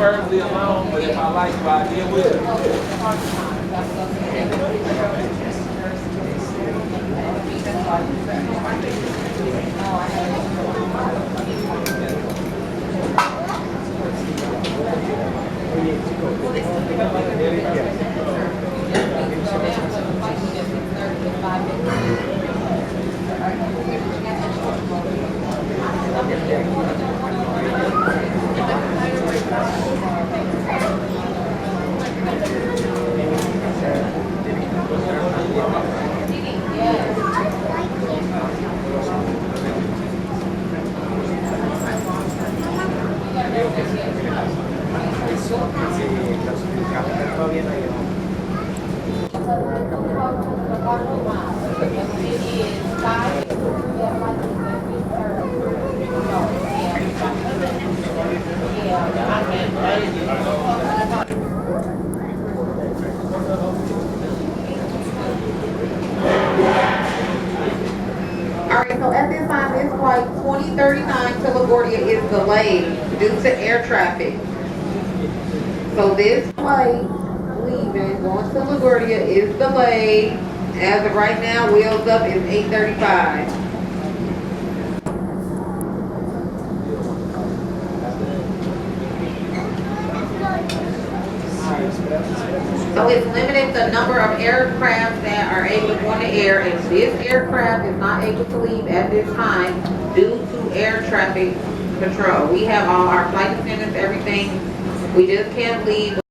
preferably alone, but if I like you, I'll deal with Alright, so at this time, this flight 2039 to LaGuardia is delayed due to air traffic. So this flight leaving, going to LaGuardia is delayed. As of right now, wheels up is 8:35. So it's limited the number of aircraft that are able to go in the air, and this aircraft is not able to leave at this time due to air traffic control. We have all our flight attendants, everything. We just can't leave.